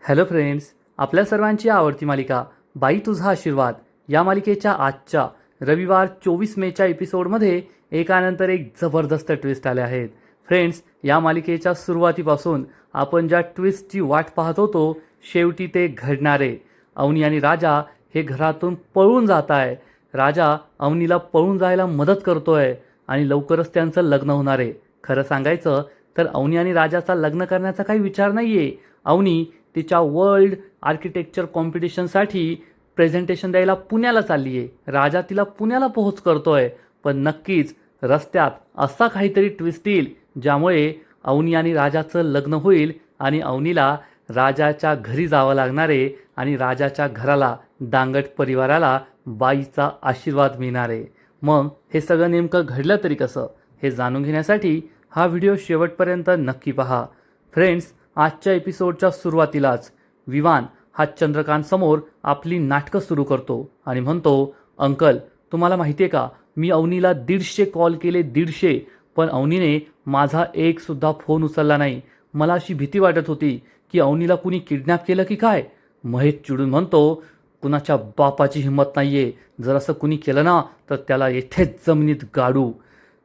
Hello friends, आपल्या सर्वांची आवडती मालिका बाई तुझा आशीर्वाद या मालिकेच्या आजच्या रविवार 24 मेच्या एपिसोडमध्ये एकानंतर एक जबरदस्त ट्विस्ट आले आहेत. फ्रेंड्स, या मालिकेच्या सुरुवातीपासून आपण ज्या ट्विस्टची वाट पाहत होतो शेवटी ते घडणारे. अवनी आणि राजा हे घरातून पळून जात आहे. राजा अवनीला पळून जायला मदत करतोय आणि लवकरच त्यांचं लग्न होणार आहे. खरं सांगायचं तर अवनी आणि राजाचा लग्न करण्याचा काही विचार नाही आहे. अवनी तिच्या वर्ल्ड आर्किटेक्चर कॉम्पिटिशनसाठी प्रेझेंटेशन द्यायला पुण्याला चालली आहे. राजा तिला पुण्याला पोहोच करतोय, पण नक्कीच रस्त्यात असा काहीतरी ट्विस्ट येईल ज्यामुळे अवनी आणि राजाचं लग्न होईल आणि अवनीला राजाच्या घरी जावं लागणार आहे आणि राजाच्या घराला, दांगट परिवाराला बाईचा आशीर्वाद मिळणार आहे. मग हे सगळं नेमकं घडलं तरी कसं, हे जाणून घेण्यासाठी हा व्हिडिओ शेवटपर्यंत नक्की पहा. फ्रेंड्स, आजच्या एपिसोडच्या सुरुवातीलाच विवान हा चंद्रकांतसमोर आपली नाटकं सुरू करतो आणि म्हणतो, अंकल तुम्हाला माहिती आहे का, मी अवनीला 150 कॉल केले, 150, पण अवनीने माझा एकसुद्धा फोन उचलला नाही. मला अशी भीती वाटत होती की अवनीला कुणी किडनॅप केलं की काय. महेश चिडून म्हणतो, कुणाच्या बापाची हिंमत नाही आहे, जर असं कुणी केलं ना तर त्याला येथेच जमिनीत गाडू.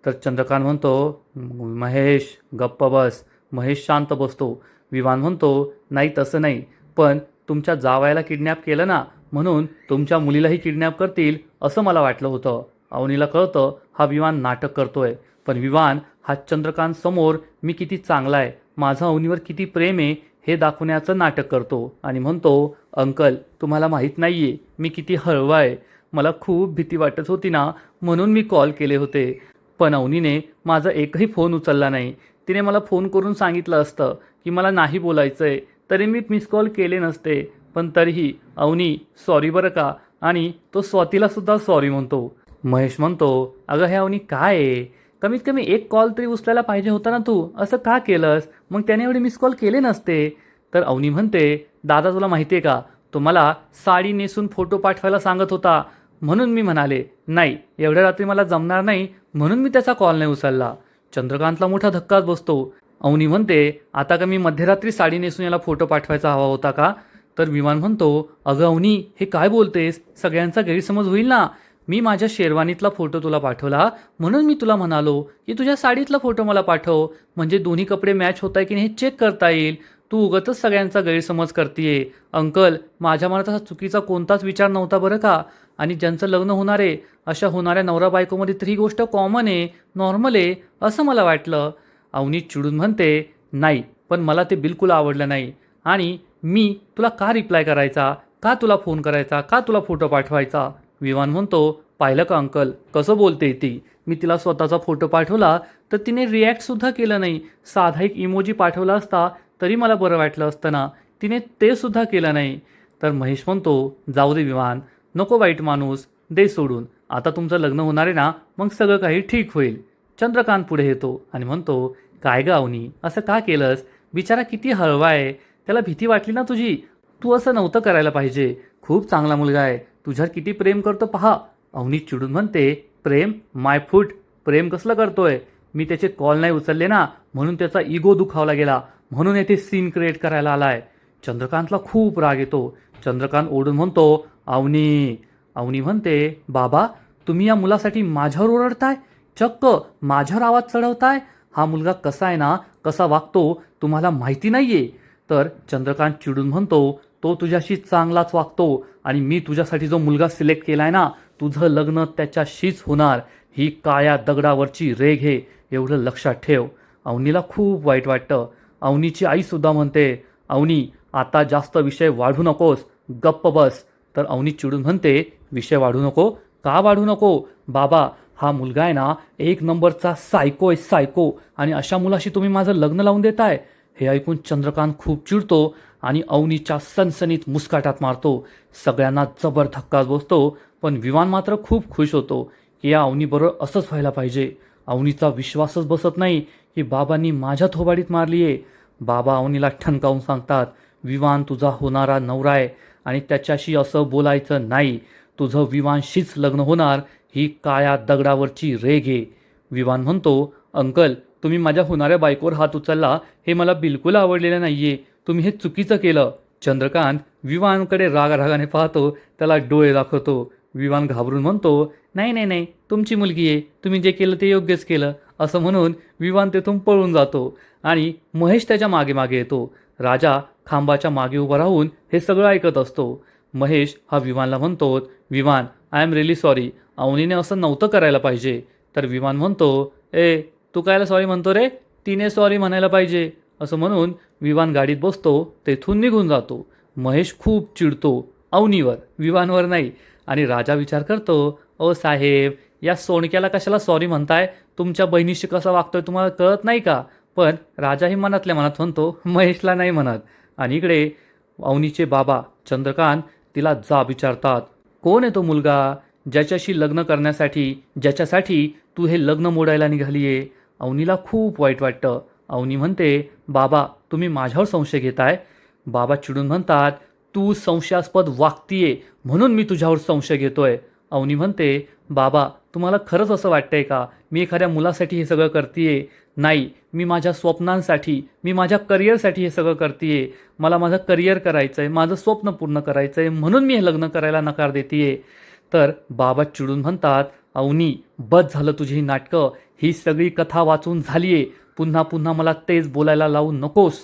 तर चंद्रकांत म्हणतो, महेश गप्प बस. महेश शांत बसतो. विवान म्हणतो, नाही तसं नाही, पण तुमच्या जावयाला किडनॅप केलं ना, म्हणून तुमच्या मुलीलाही किडनॅप करतील असं मला वाटलं होतं. अवनीला कळतं हा विवान नाटक करतोय, पण विवान हा चंद्रकांत समोर मी किती चांगला आहे, माझं अवनीवर किती प्रेम आहे हे दाखवण्याचं नाटक करतो आणि म्हणतो, अंकल तुम्हाला माहीत नाही आहे मी किती हळवा आहे. मला खूप भीती वाटत होती ना, म्हणून मी कॉल केले होते, पण अवनीने माझा एकही फोन उचलला नाही. तिने मला फोन करून सांगितलं असतं की मला नाही बोलायचं आहे, तरी मी मिस कॉल केले नसते. पण तरीही अवनी सॉरी बरं का, आणि तो स्वातीलासुद्धा सॉरी म्हणतो. महेश म्हणतो, अगं हे अवनी काय आहे, कमीत कमी एक कॉल तरी उचलायला पाहिजे होता ना, तू असं का केलंस, मग त्याने एवढे मिस कॉल केले नसते. तर अवनी म्हणते, दादा तुला माहिती आहे का, तुम्हाला साडी नेसून फोटो पाठवायला सांगत होता, म्हणून मी म्हणाले नाही एवढ्या रात्री मला जमणार नाही, म्हणून मी त्याचा कॉल नाही उचलला. चंद्रकांतला मोठा धक्काच बसतो. अवनी म्हणते, आता का मी मध्यरात्री साडी नेसून याला फोटो पाठवायचा हवा होता का. तर विमान म्हणतो, अगं अवनी हे काय बोलतेस, सगळ्यांचा गैरसमज होईल ना. मी माझ्या शेरवानीतला फोटो तुला पाठवला म्हणून मी तुला म्हणालो की तुझ्या साडीतला फोटो मला पाठव, म्हणजे दोन्ही कपडे मॅच होत आहे की नाही हे चेक करता येईल. तू उगाचच सगळ्यांचा गैरसमज करतीये. अंकल माझ्या मनात असा चुकीचा कोणताच विचार नव्हता बरं का, आणि ज्यांचं लग्न होणार आहे अशा होणाऱ्या नवरा बायकोमध्ये तर ही गोष्ट कॉमन आहे, नॉर्मल आहे असं मला वाटलं. अवनी चिडून म्हणते, नाही पण मला ते बिलकुल आवडलं नाही, आणि मी तुला का रिप्लाय करायचा, का तुला फोन करायचा, का तुला फोटो पाठवायचा. विवान म्हणतो, पाहिलं का अंकल कसं बोलते ती, मी तिला स्वतःचा फोटो पाठवला तर तिने रिॲक्टसुद्धा केलं नाही. साधा एक इमोजी पाठवला असता तरी मला बरं वाटलं असतं ना, तिने ते सुद्धा केलं नाही. तर महेश म्हणतो, जाऊ दे विवान, नको वाईट माणूस, दे सोडून, आता तुमचं लग्न होणार आहे ना, मग सगळं काही ठीक होईल. चंद्रकांत पुढे येतो आणि म्हणतो, काय ग अवनी असं का केलंस, बिचारा किती हळवा आहे, त्याला भीती वाटली ना तुझी, तू असं नव्हतं करायला पाहिजे. खूप चांगला मुलगा आहे, तुझ्यावर किती प्रेम करतो पहा. अवनी चिडून म्हणते, प्रेम माय फूट, प्रेम कसलं करतोय, मी त्याचे कॉल नाही उचलले ना, म्हणून त्याचा इगो दुखावला गेला, म्हणून येथे सीन क्रिएट करायला आलाय. चंद्रकांतला खूप राग येतो. चंद्रकांत ओढून म्हणतो, अवनी. अवनी म्हणते, बाबा तुम्ही या मुलासाठी माझ्यावर ओरडताय, चक्क माझ्यावर आवाज चढवताय. हा मुलगा कसा आहे ना, कसा वागतो तुम्हाला माहिती नाहीये. तर चंद्रकांत चिडून म्हणतो, तो तुझ्याशी चांगलाच वागतो, आणि मी तुझ्यासाठी जो मुलगा सिलेक्ट केलाय ना, तुझं लग्न त्याच्याशीच होणार. ही काळ्या दगडावरची रेघ आहे, एवढं लक्षात ठेव. अवनीला खूप वाईट वाटतं. अवनीची आईसुद्धा म्हणते, अवनी आता जास्त विषय वाढू नकोस, गप्प बस. तर अवनी चिडून म्हणते, विषय वाढू नको, का वाढू नको बाबा, हा मुलगा आहे ना एक नंबरचा सायको आहे, सायको, आणि अशा मुलाशी तुम्ही माझं लग्न लावून देताय. हे ऐकून चंद्रकांत खूप चिडतो आणि अवनीच्या सनसनीत मुस्काटात मारतो. सगळ्यांना जबर धक्काच बसतो, पण विवान मात्र खूप खुश होतो की या अवनीबरोबर असंच व्हायला पाहिजे. अवनीचा विश्वासच बसत नाही की बाबांनी माझ्या थोबाडीत मारली आहे. बाबा अवनीला ठणकावून सांगतात, विवान तुझा होणारा नवरा आहे आणि त्याच्याशी असं बोलायचं नाही, तुझं विवानशीच लग्न होणार, ही काळ्या दगडावरची रेघ आहे. विवान म्हणतो, अंकल तुम्ही माझ्या होणाऱ्या बायकोवर हात उचलला हे मला बिलकुल आवडलेलं नाहीये, तुम्ही हे चुकीचं केलं. चंद्रकांत विवानकडे रागाने पाहतो, त्याला डोळे दाखवतो. विवान घाबरून म्हणतो, नाही नाही नाही, तुमची मुलगी आहे, तुम्ही जे केलं ते योग्यच केलं, असं म्हणून विवान तेथून पळून जातो. आणि महेश त्याच्या मागे मागे येतो. राजा खांबाच्या मागे उभा राहून हे सगळं ऐकत असतो. महेश हा विवानला म्हणतो, Vivan, I am really sorry, अवनीने असं नव्हतं करायला पाहिजे. तर विमान म्हणतो, तू कायला सॉरी म्हणतो रे, तिने सॉरी म्हणायला पाहिजे. असं म्हणून विवान गाडीत बसतो, तेथून निघून जातो. महेश खूप चिडतो अवनीवर, विवानवर नाही. आणि राजा विचार करतो, ओ साहेब, या सोणक्याला कशाला सॉरी म्हणताय, तुमच्या बहिणीशी कसं वागतोय तुम्हाला कळत नाही का. पण राजाही मनातल्या मनात म्हणतो, महेशला नाही म्हणत. आणि इकडे अवनीचे बाबा चंद्रकांत तिला जाब विचारतात, कोण आहे तो मुलगा ज्याच्याशी लग्न करण्यासाठी, ज्याच्यासाठी तू हे लग्न मोडायला निघाली आहे. अवनीला खूप वाईट वाटतं. अवनी म्हणते, बाबा तुम्ही माझ्यावर संशय घेताय. बाबा चिडून म्हणतात, तू संशयास्पद वागतीये म्हणून मी तुझ्यावर संशय घेतोय. अवनी म्हणते, बाबा तुम्हाला खरंच असं वाटतंय का मी एखाद्या मुलासाठी हे सगळं करतीये. नाही, मी माझ्या स्वप्नांसाठी, मी माझ्या करिअरसाठी हे सगळं करतीये. मला माझं करिअर करायचं आहे, माझं स्वप्न पूर्ण करायचं आहे, म्हणून मी हे लग्न करायला नकार देतीये. तर बाबा चिडून म्हणतात, अवनी बस झालं तुझी ही नाटकं, ही सगळी कथा वाचून झालीये, पुन्हा पुन्हा मला तेच बोलायला लावू नकोस.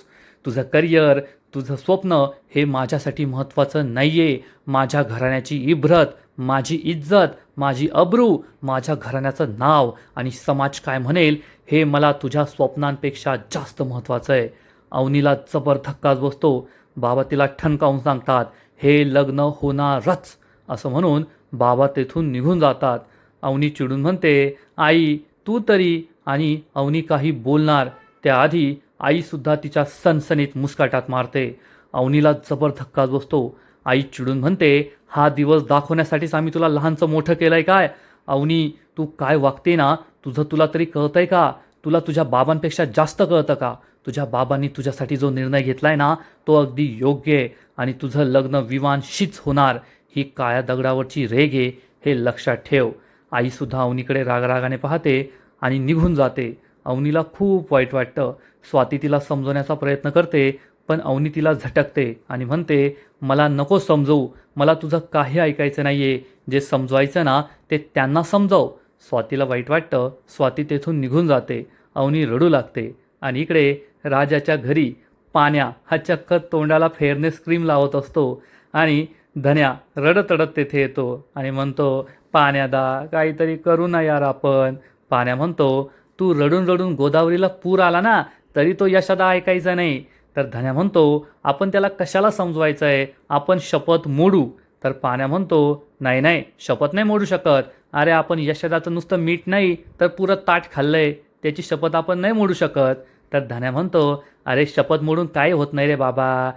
तुझं करिअर, तुझं स्वप्न हे माझ्यासाठी महत्त्वाचं नाही आहे. माझ्या घराण्याची इब्रत, माझी इज्जत, माझी अब्रू, माझ्या घराण्याचं नाव आणि समाज काय म्हणेल हे मला तुझ्या स्वप्नांपेक्षा जास्त महत्त्वाचं आहे. अवनीला जबर धक्काच बसतो. बाबा तिला ठणकावून सांगतात, हे लग्न होणारच. असं म्हणून बाबा तेथून निघून जातात. अवनी चिडून म्हणते, आई तू तरी. आणि अवनी काही बोलणार त्याआधी आईसुद्धा तिच्या सणसणीत मुस्काटात मारते. अवनीला जबर धक्काच बसतो. आई चिडून म्हणते, हा दिवस दाखवण्यासाठीच आम्ही तुला लहानचं मोठं केलंय काय. अवनी तू काय वागते ना, तुला तरी कळतंय का, तुला तुझ्या बाबांपेक्षा जास्त कळतं का. तुझ्या बाबांनी तुझ्यासाठी जो निर्णय घेतलाय ना तो अगदी योग्य आहे. आणि तुझं लग्न विवानशीच होणार, ही काळ्या दगडावरची रेघ आहे, हे लक्षात ठेव. आईसुद्धा अवनीकडे रागाने पाहते आणि निघून जाते. अवनीला खूप वाईट वाटतं. स्वाती तिला समजवण्याचा प्रयत्न करते, पण अवनी तिला झटकते आणि म्हणते, मला नको समजवू, मला तुझं काही ऐकायचं नाही आहे, जे समजवायचं ना ते त्यांना समजाव. स्वातीला वाईट वाटतं. स्वाती तेथून निघून जाते. अवनी रडू लागते. आणि इकडे राजाच्या घरी पाण्या हा चक्क तोंडाला फेअरनेस क्रीम लावत असतो. आणि धन्या रडत रडत तेथे येतो आणि म्हणतो, पाण्यादा काहीतरी करू ना यार आपण. पाण्या म्हणतो, तू रडून रडून गोदावरीला पूर आला ना तरी तो यशोदा ऐकायचा नाही. तर धन्या म्हणतो, आपण त्याला कशाला समजवायचं आहे, आपण शपथ मोडू. तर पाण्या म्हणतो, नाही नाही, शपथ नाही मोडू शकत. अरे आपण यशोदाचं नुसतं मीठ नाही तर पुरं ताट खाल्लंय, त्याची शपथ आपण नाही मोडू शकत. तर धन्या म्हणतो, अरे शपथ मोडून काही होत नाही रे बाबा.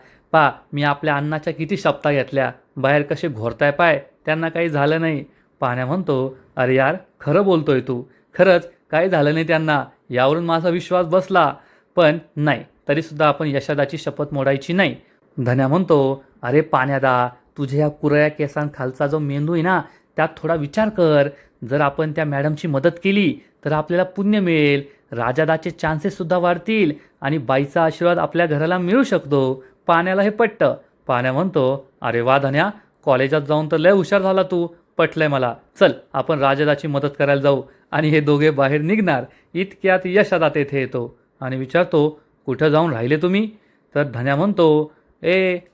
मी आपल्या अण्णाच्या किती शपथा घेतल्या, बाहेर कसे घोरताय पाय, त्यांना काही झालं नाही. पाण्या म्हणतो, अरे यार खरं बोलतोय तू, खरंच काही झालं नाही त्यांना, यावरून माझा विश्वास बसला. पण नाही, तरीसुद्धा आपण यशोदाची शपथ मोडायची नाही. धन्या म्हणतो, अरे पाण्यादा, तुझ्या या कुरळ्या केसांखालचा जो मेंदू आहे ना त्यात थोडा विचार कर. जर आपण त्या मॅडमची मदत केली तर आपल्याला पुण्य मिळेल, राजादाचे चान्सेससुद्धा वाढतील आणि बाईचा आशीर्वाद आपल्या घराला मिळू शकतो. पाण्याला हे पटतं. पाण्या म्हणतो, अरे वा धन्या, कॉलेजात जाऊन तर लय हुशार झाला तू, पटलंय मला, चल आपण राजादाची मदत करायला जाऊ. आणि हे दोघे बाहेर निघणार इतक्यात यशोदा तेथे येतो आणि विचारतो, कुठं जाऊन राहिले तुम्ही. तर धन्या म्हणतो,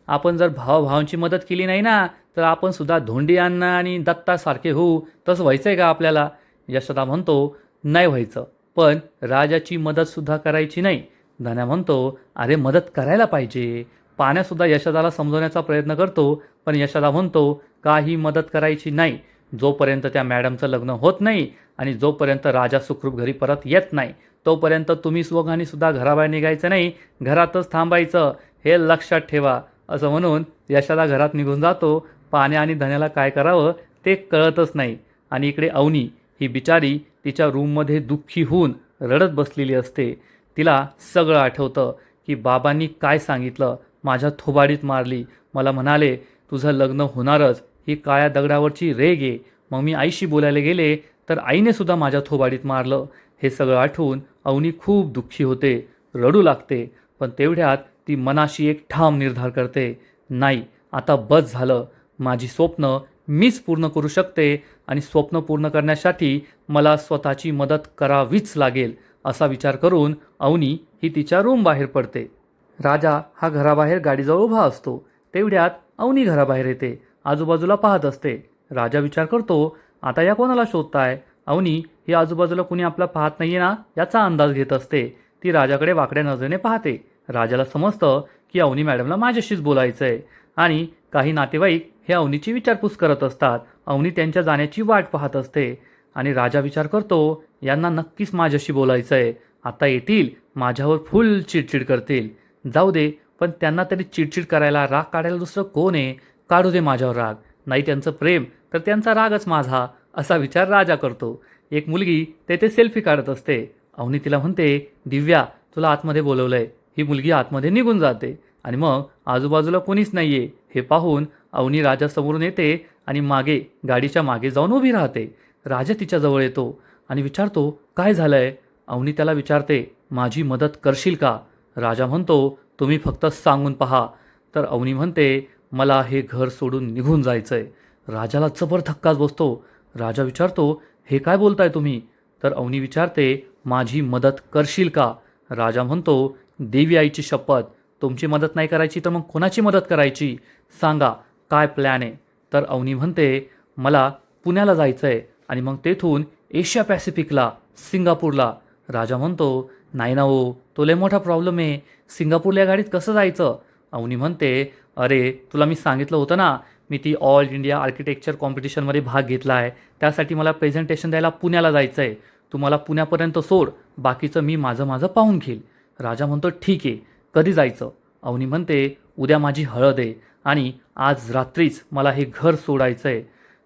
आपण जर भावांची मदत केली नाही ना तर आपण सुद्धा धोंडी अण्णा आणि दत्तासारखे होऊ, तसं व्हायचं आहे का आपल्याला. यशोदा म्हणतो, नाही व्हायचं, पण राजाची मदतसुद्धा करायची नाही. धन्या म्हणतो, अरे मदत करायला पाहिजे. पाण्यासुद्धा यशोदाला समजवण्याचा प्रयत्न करतो, पण यशोदा म्हणतो, काही मदत करायची नाही. जोपर्यंत त्या मॅडमचं लग्न होत नाही आणि जोपर्यंत राजा सुखरूप घरी परत येत नाही तोपर्यंत तुम्ही दोघांनी सुद्धा घराबाहेर निघायचं नाही, घरातच थांबायचं, हे लक्षात ठेवा. असं म्हणून यशोदा घरात निघून जातो. पाण्या आणि धन्याला काय करावं ते कळतच नाही. आणि इकडे अवनी ही बिचारी तिच्या रूममध्ये दुःखी होऊन रडत बसलेली असते. तिला सगळं आठवतं की बाबांनी काय सांगितलं, माझ्या थोबाडीत मारली, मला म्हणाले तुझं लग्न होणारच, ही काळ्या दगडावरची रेघ आहे. मग मी आईशी बोलायला गेले तर आईने सुद्धा माझ्या थोबाडीत मारलं. हे सगळं आठवून अवनी खूप दुःखी होते, रडू लागते. पण तेवढ्यात ती मनाशी एक ठाम निर्धार करते. नाही, आता बस झालं. माझी स्वप्न मीच पूर्ण करू शकते आणि स्वप्न पूर्ण करण्यासाठी मला स्वतःची मदत करावीच लागेल, असा विचार करून अवनी ही तिच्या रूम बाहेर पडते. राजा हा घराबाहेर गाडीजवळ उभा असतो. तेवढ्यात अवनी घराबाहेर येते. आजूबाजूला पाहत असते. राजा विचार करतो, आता या कोणाला शोधताय? अवनी ही आजूबाजूला कुणी आपला पाहत नाहीये ना याचा अंदाज घेत असते. ती राजाकडे वाकड्या नजरेने पाहते. राजाला समजतं की अवनी मॅडमला माझ्याशीच बोलायचं आहे आणि काही नातेवाईक हे अवनीची विचारपूस करत असतात. अवनी त्यांच्या जाण्याची वाट पाहत असते आणि राजा विचार करतो, यांना नक्कीच माझ्याशी बोलायचं आहे. आता येतील, माझ्यावर फुल चिडचिड करतील. जाऊ दे, पण त्यांना तरी चिडचिड करायला, राग काढायला दुसरं कोण आहे? काढू दे माझ्यावर राग. नाही त्यांचं प्रेम तर त्यांचा रागच माझा, असा विचार राजा करतो. एक मुलगी तेथे सेल्फी काढत असते. अवनी तिला म्हणते, दिव्या तुला आतमध्ये बोलवलंय. ही मुलगी आतमध्ये निघून जाते आणि मग आजूबाजूला कोणीच नाहीये हे पाहून अवनी राजासमोरून येते आणि मागे गाडीच्या मागे जाऊन उभी राहते. राजा तिच्याजवळ येतो आणि विचारतो, काय झालंय? अवनी त्याला विचारते, माझी मदत करशील का? राजा म्हणतो, तुम्ही फक्त सांगून पहा. तर अवनी म्हणते, मला हे घर सोडून निघून जायचंय. राजाला जबर धक्काच बसतो. राजा विचारतो, हे काय बोलताय तुम्ही? तर अवनी विचारते, माझी मदत करशील का? राजा म्हणतो, देवी आईची शपथ, तुमची मदत नाही करायची तर मग कोणाची मदत करायची? सांगा काय प्लॅन आहे? तर अवनी म्हणते, मला पुण्याला जायचं आहे आणि मग तेथून एशिया पॅसिफिकला, सिंगापूरला. राजा म्हणतो, नाही ना हो, तो लय मोठा प्रॉब्लेम आहे. सिंगापूरला या गाडीत कसं जायचं? अवनी म्हणते, अरे तुला मी सांगितलं होतं ना, मी ती ऑल इंडिया आर्किटेक्चर कॉम्पिटिशनमध्ये भाग घेतला आहे. त्यासाठी मला प्रेझेंटेशन द्यायला पुण्याला जायचं आहे. तू मला पुण्यापर्यंत सोड, बाकीचं मी माझं माझं पाहून घेईल. राजा म्हणतो, ठीक आहे, कधी जायचं? अवनी म्हणते, उद्या माझी हळद आहे आणि आज रात्रीच मला हे घर सोडायचं आहे.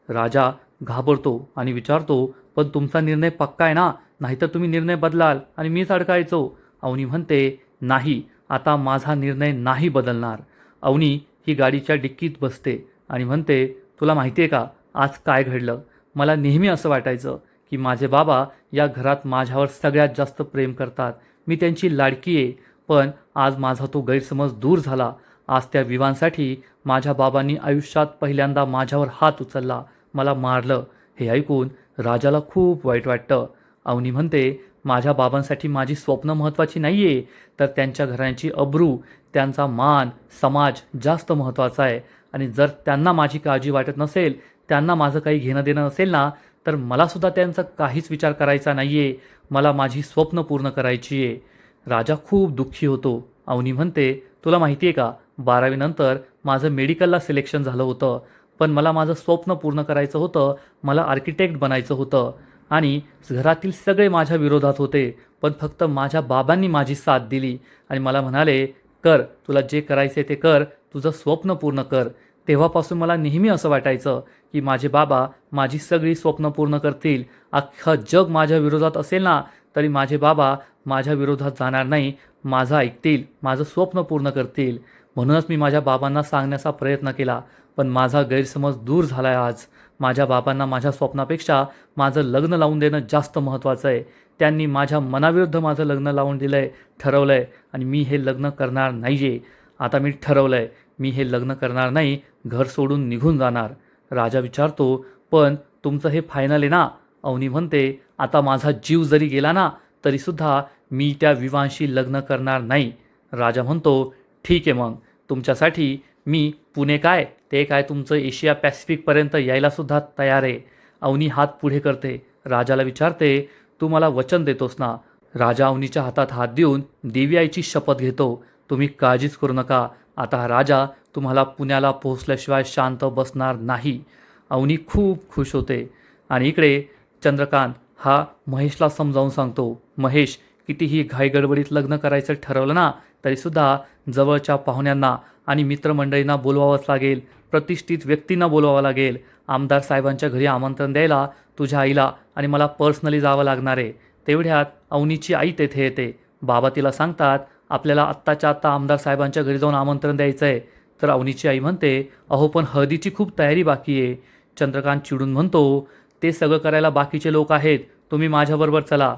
राजा घाबरतो आणि विचारतो, पण तुमचा निर्णय पक्का आहे ना? नाहीतर तुम्ही निर्णय बदलाल आणि मीच अडकायचो. अवनी म्हणते, नाही, आता माझा निर्णय नाही बदलणार. अवनी ही गाडीच्या डिक्कीत बसते आणि म्हणते, तुला माहिती आहे का आज काय घडलं? मला नेहमी असं वाटायचं की माझे बाबा या घरात माझ्यावर सगळ्यात जास्त प्रेम करतात. मी त्यांची लाडकी आहे. पण आज माझा तो गैरसमज दूर झाला. आज त्या विवांसाठी माझ्या बाबांनी आयुष्यात पहिल्यांदा माझ्यावर हात उचलला, मला मारलं. हे ऐकून राजाला खूप वाईट वाटतं. अवनी म्हणते, माझ्या बाबांसाठी माझी स्वप्न महत्त्वाची नाही आहे, तर त्यांच्या घरांची अब्रू, त्यांचा मान, समाज जास्त महत्त्वाचा आहे. आणि जर त्यांना माझी काळजी वाटत नसेल, त्यांना माझं काही घेणं देणं नसेल ना, तर मलासुद्धा त्यांचा काहीच विचार करायचा नाही आहे. मला माझी स्वप्न पूर्ण करायची आहे. राजा खूप दुःखी होतो. अवनी म्हणते, तुला माहिती आहे का, 12वी नंतर माझं मेडिकलला सिलेक्शन झालं होतं. पण मला माझं स्वप्न पूर्ण करायचं होतं. मला आर्किटेक्ट बनायचं होतं आणि घरातील सगळे माझ्या विरोधात होते. पण फक्त माझ्या बाबांनी माझी साथ दिली आणि मला म्हणाले, कर, तुला जे करायचे ते कर, तुझं स्वप्न पूर्ण कर. तेव्हापासून मला नेहमी असं वाटायचं की माझे बाबा माझी सगळी स्वप्न पूर्ण करतील. अख्खं जग माझ्या विरोधात असेल ना, तरी माझे बाबा माझ्या विरोधात जाणार नाही, माझं ऐकतील, माझं स्वप्न पूर्ण करतील. म्हणूनच मी माझ्या बाबांना सांगण्याचा प्रयत्न केला. पण माझा गैरसमज दूर झाला आहे आज. माझ्या बाबांना माझ्या स्वप्नापेक्षा माझं लग्न लावून देणं जास्त महत्त्वाचं आहे. त्यांनी माझ्या मनाविरुद्ध माझं लग्न लावून दिलं आहे, ठरवलं आहे आणि मी हे लग्न करणार नाही आहे. आता मी ठरवलं आहे, मी हे लग्न करणार नाही, घर सोडून निघून जाणार. राजा विचारतो, पण तुमचं हे फायनल आहे ना? अवनी म्हणते, आता माझा जीव जरी गेला ना, तरीसुद्धा मी त्या विवांशी लग्न करणार नाही. राजा म्हणतो, ठीक आहे, मग तुमच्यासाठी मी पुणे काय ते काय तुमचं एशिया पॅसिफिकपर्यंत यायलासुद्धा तयार आहे. अवनी हात पुढे करते. राजाला विचारते, तू मला वचन देतोस ना? राजा अवनीच्या हातात हात देऊन देवी आईची शपथ घेतो, तुम्ही काळजीच करू नका. आता हा राजा तुम्हाला पुण्याला पोहोचल्याशिवाय शांत बसणार नाही. अवनी खूप खुश होते आणि इकडे चंद्रकांत हा महेशला समजावून सांगतो, महेश, कितीही घाईगडबडीत लग्न करायचं ठरवलं ना, तरीसुद्धा जवळच्या पाहुण्यांना आणि मित्रमंडळींना बोलवावंच लागेल, प्रतिष्ठित व्यक्तींना बोलवावं लागेल. आमदार साहेबांच्या घरी आमंत्रण द्यायला तुझ्या आईला आणि मला पर्सनली जावं लागणार आहे. तेवढ्यात अवनीची आई तेथे येते. बाबा तिला सांगतात, आपल्याला आत्ताच्या आत्ता आमदार साहेबांच्या घरी जाऊन आमंत्रण द्यायचं आहे. तर अवनीची आई म्हणते, अहो पण हळदीची खूप तयारी बाकी आहे. चंद्रकांत चिडून म्हणतो, ते सगळं करायला बाकीचे लोक आहेत, तुम्ही माझ्याबरोबर चला.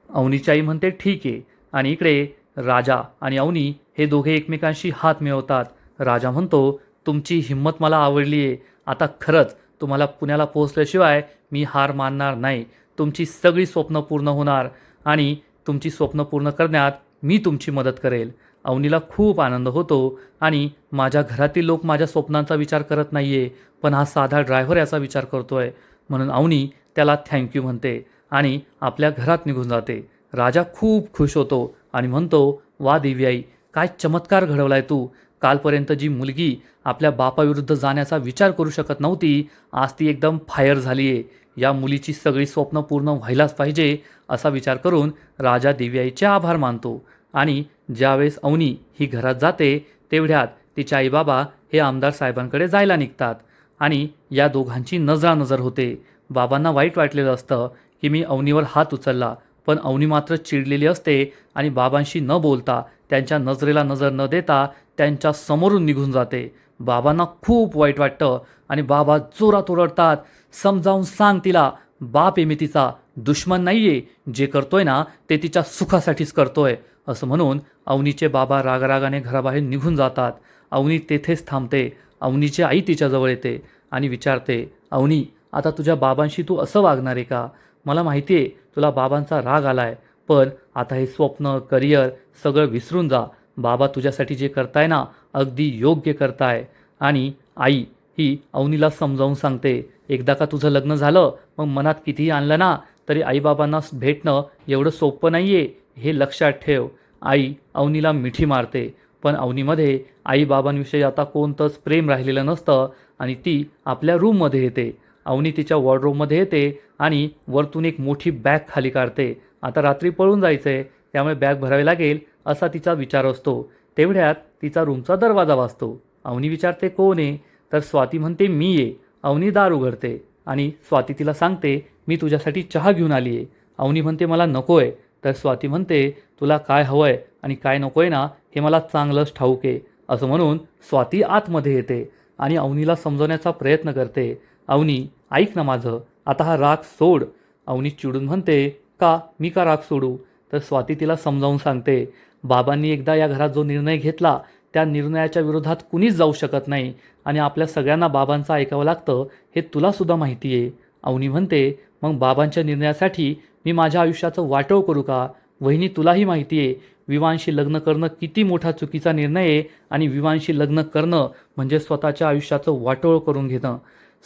अवनीची आई म्हणते, ठीक आहे. आणि इकडे राजा आणि अवनी हे दोघे एकमेकांशी हात मिळवतात. राजा म्हणतो, तुमची हिंमत मला आवडली आहे. आता खरंच तुम्हाला पुण्याला पोहोचल्याशिवाय मी हार मानणार नाही. तुमची सगळी स्वप्न पूर्ण होणार आणि तुमची स्वप्न पूर्ण करण्यात मी तुमची मदत करेल. अवनीला खूप आनंद होतो आणि माझ्या घरातील लोक माझ्या स्वप्नांचा विचार करत नाही आहे, पण हा साधा ड्रायव्हर याचा विचार करतो आहे. म्हणून अवनी त्याला थँक्यू म्हणते आणि आपल्या घरात निघून जाते. राजा खूप खुश होतो आणि म्हणतो, वा देवी आई, काय चमत्कार घडवलाय तू. कालपर्यंत जी मुलगी आपल्या बापाविरुद्ध जाण्याचा विचार करू शकत नव्हती, आज ती एकदम फायर झाली आहे. या मुलीची सगळी स्वप्न पूर्ण व्हायलाच पाहिजे असा विचार करून राजा देवी आईचे आभार मानतो. आणि ज्यावेळेस अवनी ही घरात जाते तेवढ्यात तिचे आईबाबा हे आमदार साहेबांकडे जायला निघतात आणि या दोघांची नजरानजर होते. बाबांना वाईट वाटलेलं असतं की मी अवनीवर हात उचलला, पण अवनी मात्र चिडलेली असते आणि बाबांशी न बोलता त्यांच्या नजरेला नजर न देता त्यांच्या समोरून निघून जाते. बाबांना खूप वाईट वाटतं आणि बाबा जोरात ओरडतात, समजावून सांग तिला, बाप आहे मी तिचा, दुश्मन नाही आहे. जे करतोय ना ते तिच्या सुखासाठीच करतोय. असं म्हणून अवनीचे बाबा रागारागाने घराबाहेर निघून जातात. अवनी तेथेच थांबते. अवनीची आई तिच्याजवळ येते आणि विचारते, अवनी, आता तुझ्या बाबांशी तू असं वागणार आहे का? मला माहिती आहे तुला बाबांचा राग आलाय, पण आता हे स्वप्न करिअर सगळं विसरून जा. बाबा तुझ्यासाठी जे करताय ना अगदी योग्य करताय. आणि आई ही अवनीला समजावून सांगते, एकदा का तुझं लग्न झालं मग मनात कितीही आणलं ना तरी आईबाबांना भेटणं एवढं सोपं नाही आहे, हे लक्षात ठेव. आई अवनीला मिठी मारते, पण अवनीमध्ये आईबाबांविषयी आता कोणतंच प्रेम राहिलेलं नसतं आणि ती आपल्या रूममध्ये येते. अवनी तिच्या वॉर्डरोबमध्ये येते आणि वरतून एक मोठी बॅग खाली काढते. आता रात्री पळून जायचं आहे, त्यामुळे बॅग भरावी लागेल असा तिचा विचार असतो. तेवढ्यात तिचा रूमचा दरवाजा वाजतो. अवनी विचारते, कोण आहे? तर स्वाती म्हणते, मी आहे. अवनी दार उघडते आणि स्वाती तिला सांगते, मी तुझ्यासाठी चहा घेऊन आली आहे. अवनी म्हणते, मला नको आहे. तर स्वाती म्हणते, तुला काय हवं आहे आणि काय नको आहे ना हे मला चांगलंच ठाऊक आहे. असं म्हणून स्वाती आतमध्ये येते आणि अवनीला समजवण्याचा प्रयत्न करते. अवनी, ऐक ना माझं, आता हा राग सोड. अवनी चिडून म्हणते, का? मी का राग सोडू? तर स्वाती तिला समजावून सांगते, बाबांनी एकदा या घरात जो निर्णय घेतला त्या निर्णयाच्या विरोधात कुणीच जाऊ शकत नाही आणि आपल्या सगळ्यांना बाबांचं ऐकावं लागतं हे तुलासुद्धा माहिती आहे. अवनी म्हणते, मग बाबांच्या निर्णयासाठी मी माझ्या आयुष्याचं वाटोळ करू का? वहिनी, तुलाही माहिती आहे विवांशी लग्न करणं किती मोठा चुकीचा निर्णय आहे आणि विवांशी लग्न करणं म्हणजे स्वतःच्या आयुष्याचं वाटोळ करून घेणं.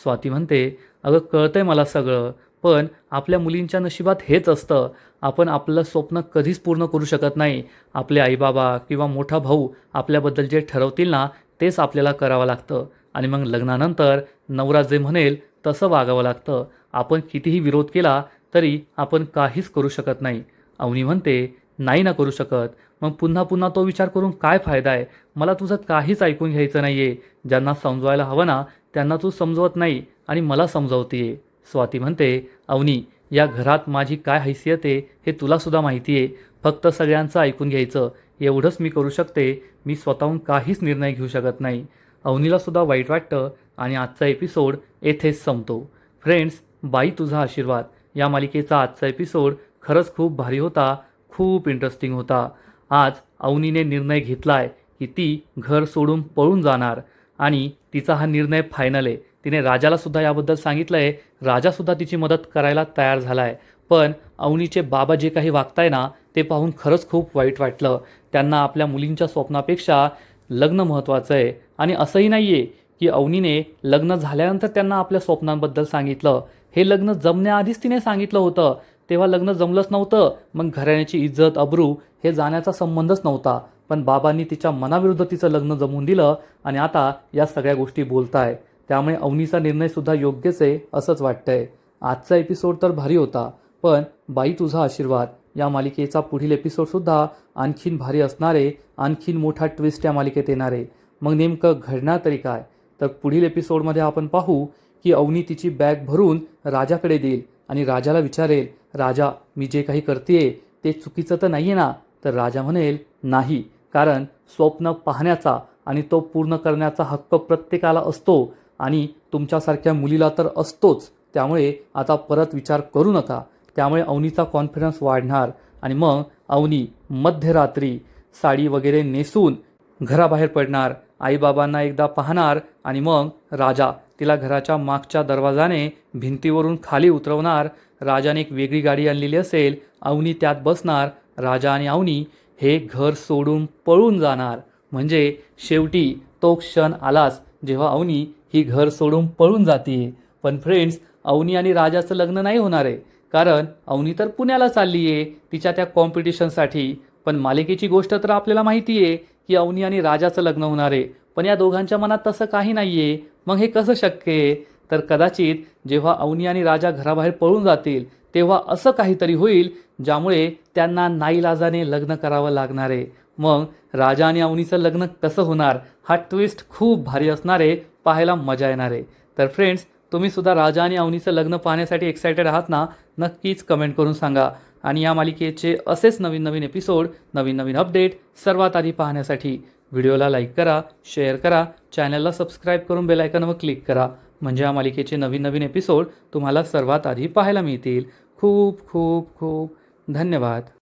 स्वाती म्हणते, अगं कळतंय मला सगळं, पण आपल्या मुलींच्या नशिबात हेच असतं. आपण आपलं स्वप्न कधीच पूर्ण करू शकत नाही. आपले आईबाबा किंवा मोठा भाऊ आपल्याबद्दल जे ठरवतील ना तेच आपल्याला करावं लागतं आणि मग लग्नानंतर नवरा जे म्हणेल तसं वागावं लागतं. आपण कितीही विरोध केला तरी आपण काहीच करू शकत नाही. अवनी म्हणते, नाही ना करू शकत, मग पुन्हा पुन्हा तो विचार करून काय फायदा आहे? मला तुझं काहीच ऐकून घ्यायचं नाही आहे. ज्यांना समजवायला हवं ना त्यांना तू समजवत नाही आणि मला समजवतीये. स्वाती म्हणते, अवनी, या घरात माझी काय हैसियत आहे हे तुलासुद्धा माहिती आहे. फक्त सगळ्यांचं ऐकून घ्यायचं एवढंच मी करू शकते. मी स्वतःहून काहीच निर्णय घेऊ शकत नाही. अवनीलासुद्धा वाईट वाटतं आणि आजचा एपिसोड येथेच संपतो. फ्रेंड्स, बाई तुझा आशीर्वाद या मालिकेचा आजचा एपिसोड खरंच खूप भारी होता, खूप इंटरेस्टिंग होता. आज अवनीने निर्णय घेतला आहे की ती घर सोडून पळून जाणार आणि तिचा हा निर्णय फायनल आहे. तिने राजालासुद्धा याबद्दल सांगितलं आहे. राजासुद्धा तिची मदत करायला तयार झाला आहे. पण अवनीचे बाबा जे काही वागताय ना ते पाहून खरंच खूप वाईट वाटलं. त्यांना आपल्या मुलींच्या स्वप्नापेक्षा लग्न महत्त्वाचं आहे आणि असंही नाही आहे की अवनीने लग्न झाल्यानंतर त्यांना आपल्या स्वप्नांबद्दल सांगितलं. हे लग्न जमण्याआधीच तिने सांगितलं होतं. तेव्हा लग्न जमलंच नव्हतं, मग घराण्याची इज्जत अब्रू हे जाण्याचा संबंधच नव्हता. पण बाबांनी तिच्या मनाविरुद्ध तिचं लग्न जमवून दिलं आणि आता या सगळ्या गोष्टी बोलताय. त्यामुळे अवनीचा निर्णयसुद्धा योग्यच आहे असंच वाटतंय. आजचा एपिसोड तर भारी होता, पण बाई तुझा आशीर्वाद या मालिकेचा पुढील एपिसोडसुद्धा आणखीन भारी असणार आहे. आणखीन मोठा ट्विस्ट या मालिकेत येणार आहे. मग नेमकं घडणार तरी काय? तर पुढील एपिसोडमध्ये आपण पाहू की अवनी तिची बॅग भरून राजाकडे देईल आणि राजाला विचारेल, राजा, मी जे काही करतेय ते चुकीचं तर नाही आहे ना? तर राजा म्हणेल, नाही, कारण स्वप्न पाहण्याचा आणि तो पूर्ण करण्याचा हक्क प्रत्येकाला असतो आणि तुमच्यासारख्या मुलीला तर असतोच. त्यामुळे आता परत विचार करू नका. त्यामुळे अवनीचा कॉन्फिडन्स वाढणार आणि मग अवनी मध्यरात्री साडी वगैरे नेसून घराबाहेर पडणार आईबाबांना एकदा पाहणार आणि मग राजा तिला घराच्या मागच्या दरवाजाने भिंतीवरून खाली उतरवणार. राजाने एक वेगळी गाडी आणलेली असेल, अवनी त्यात बसणार. राजा आणि अवनी हे घर सोडून पळून जाणार. म्हणजे शेवटी तो क्षण आलाच जेव्हा अवनी ही घर सोडून पळून जाते. पण फ्रेंड्स, अवनी आणि राजाचं लग्न नाही होणार आहे, कारण अवनी तर पुण्याला चालली आहे तिच्या त्या कॉम्पिटिशनसाठी. पण मालिकेची गोष्ट तर आपल्याला माहिती आहे की अवनी आणि राजाचं लग्न होणार आहे, पण या दोघांच्या मनात तसं काही नाही आहे. मग हे कसं शक्य आहे? तर कदाचित जेव्हा अवनी आणि राजा घराबाहेर पळून जातील तेव्हा असं काहीतरी होईल ज्यामुळे त्यांना नाईलाजाने लग्न करावं लागणार आहे. मग राजा आणि अवनीचं लग्न कसं होणार, हा ट्विस्ट खूप भारी असणार आहे, पाहायला मजा येणार आहे. तर फ्रेंड्स, तुम्ही सुद्धा राजा आणि अवनीचं लग्न पाहण्यासाठी एक्सायटेड आहात ना? नक्कीच कमेंट करून सांगा. आणि या मालिकेचे असेच नवीन नवीन एपिसोड, नवीन नवीन अपडेट सर्वात आधी पाहण्यासाठी व्हिडिओला लाईक करा, शेअर करा, चॅनलला सबस्क्राईब करून बेल आयकॉनवर क्लिक करा. म्हणजे या मालिकेचे नवीन नवीन एपिसोड तुम्हाला सर्वात आधी पाहायला मिळतील. खूप खूप खूप धन्यवाद.